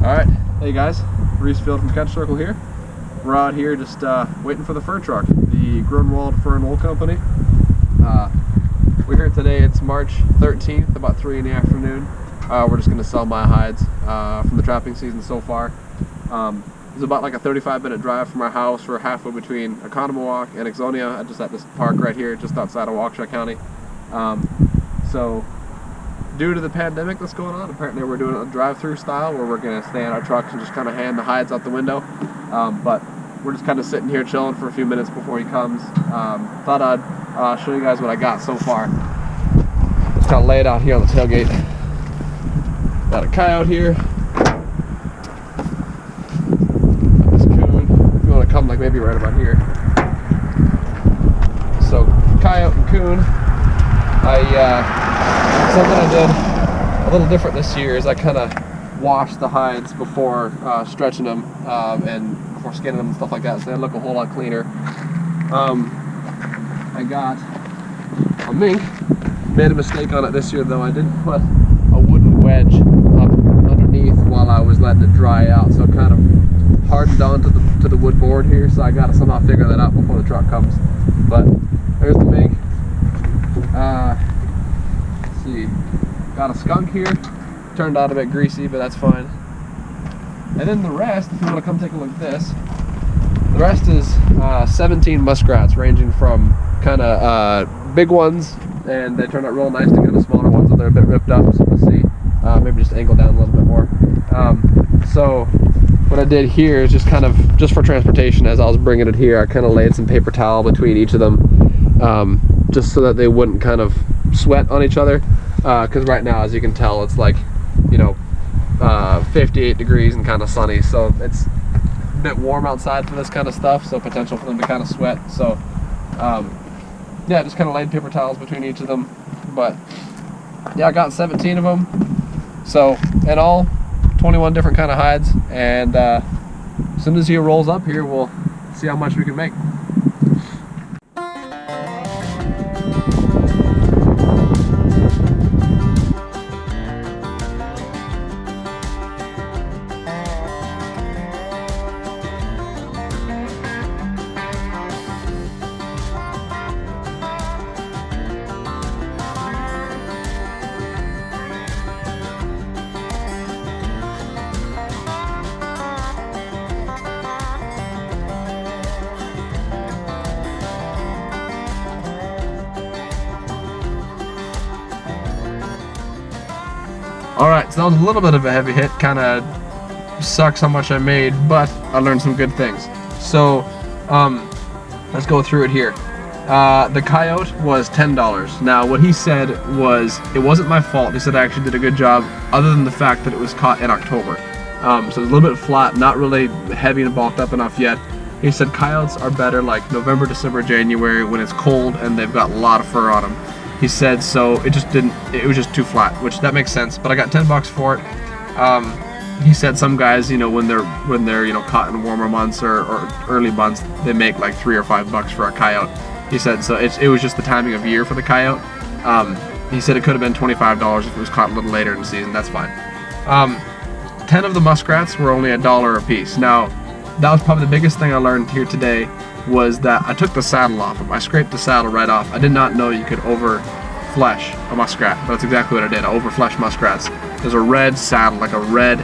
Alright, hey guys, Reese Field from Catch Circle here. We're out here just waiting for the fur truck, the Grunwald Fur and Wool Company. We're here today, it's March 13th, about 3 in the afternoon. We're just going to sell my hides from the trapping season so far. It's about like a 35-minute drive from our house. We're halfway between Oconomowoc and Ixonia, just at this park right here, just outside of Waukesha County. So, due to the pandemic that's going on, apparently we're doing a drive-through style where we're going to stay in our trucks and just kind of hand the hides out the window. But we're just kind of sitting here chilling for a few minutes before he comes. Thought I'd show you guys what I got so far. Just kind of lay it out here on the tailgate. Got a coyote here. Got this coon. If you want to come like maybe right about here. So coyote and coon. Something I did a little different this year is I kind of washed the hides before stretching them and before skinning them and stuff like that, so they look a whole lot cleaner. I got a mink. Made a mistake on it this year though. I didn't put a wooden wedge up underneath while I was letting it dry out, so it kind of hardened onto the wood board here, so I got to somehow figure that out before the truck comes. But there's the mink. Let's see, got a skunk here. Turned out a bit greasy, but that's fine. And then the rest, if you want to come take a look at this, the rest is 17 muskrats, ranging from kind of big ones, and they turned out real nice, to kind of smaller ones that they're a bit ripped up, so we'll see. Maybe just angle down a little bit more. So what I did here is just kind of, just for transportation, as I was bringing it here, I kind of laid some paper towel between each of them, just so that they wouldn't kind of sweat on each other, because right now, as you can tell, it's like, you know, 58 degrees and kind of sunny, so it's a bit warm outside for this kind of stuff, so potential for them to kind of sweat. So yeah, just kind of laid paper towels between each of them. But yeah, I got 17 of them, so in all 21 different kind of hides, and as soon as he rolls up here, we'll see how much we can make. Alright, so that was a little bit of a heavy hit, kind of sucks how much I made, but I learned some good things. So, let's go through it here. The coyote was $10. Now, what he said was, it wasn't my fault. He said I actually did a good job, other than the fact that it was caught in October. So it was a little bit flat, not really heavy and bulked up enough yet. He said coyotes are better like November, December, January, when it's cold and they've got a lot of fur on them. He said, so it was just too flat, which that makes sense, but I got 10 bucks for it. He said some guys, you know, when they're you know, caught in warmer months or early months, they make like 3 or 5 bucks for a coyote. He said, so it was just the timing of year for the coyote. He said it could have been $25 if it was caught a little later in the season, that's fine. 10 of the muskrats were only $1 a piece. Now, that was probably the biggest thing I learned here today, was that I took the saddle off him. I scraped the saddle right off. I did not know you could over flesh a muskrat, but that's exactly what I did. I over fleshed muskrats. There's a red saddle, like a red,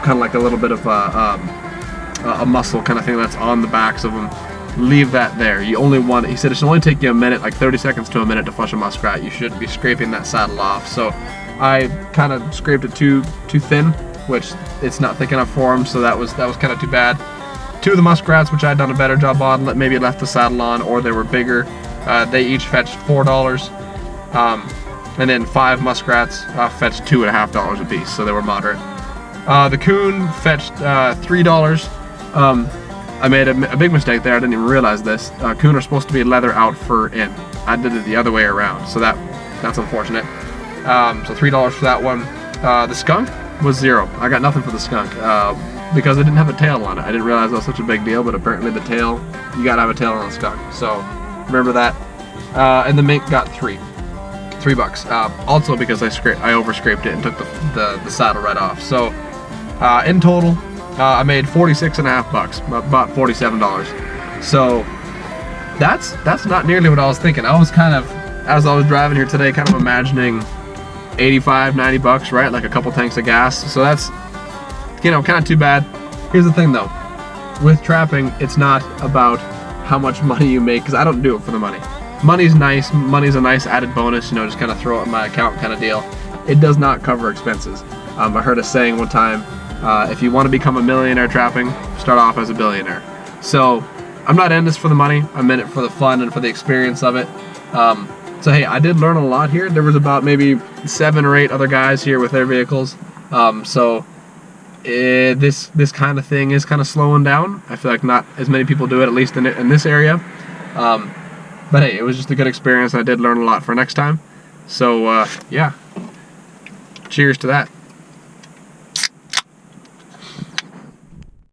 kind of like a little bit of a muscle kind of thing that's on the backs of them. Leave that there. You only want, he said it should only take you a minute, like 30 seconds to a minute to flesh a muskrat. You should be scraping that saddle off. So I kind of scraped it too thin, which it's not thick enough for him, so that was kind of too bad. 2 of the muskrats, which I'd done a better job on, maybe left the saddle on, or they were bigger, they each fetched $4. And then 5 muskrats fetched $2.50 a piece, so they were moderate. The coon fetched $3. I made a big mistake there. I didn't even realize this. Coon are supposed to be leather out, fur in. I did it the other way around, so that's unfortunate. So $3 for that one. The skunk was $0. I got nothing for the skunk because it didn't have a tail on it. I didn't realize that was such a big deal, but apparently the tail, you gotta have a tail on a skunk. So remember that. And the mink got $3. $3. Also because I over scraped it and took the saddle right off. So In total, I made 46.5 bucks, about $47. So that's not nearly what I was thinking. I was kind of, as I was driving here today, kind of imagining 85, 90 bucks, right? Like a couple tanks of gas. So that's, you know, kind of too bad. Here's the thing though, with trapping, it's not about how much money you make, because I don't do it for the money. Money's nice, money's a nice added bonus, you know, just kind of throw it in my account kind of deal. It does not cover expenses. I heard a saying one time, if you want to become a millionaire trapping, start off as a billionaire. So I'm not in this for the money, I'm in it for the fun and for the experience of it. So hey, I did learn a lot here. There was about maybe 7 or 8 other guys here with their vehicles. This kind of thing is kind of slowing down. I feel like not as many people do it, at least in this area. But hey, it was just a good experience. I did learn a lot for next time. So yeah, cheers to that.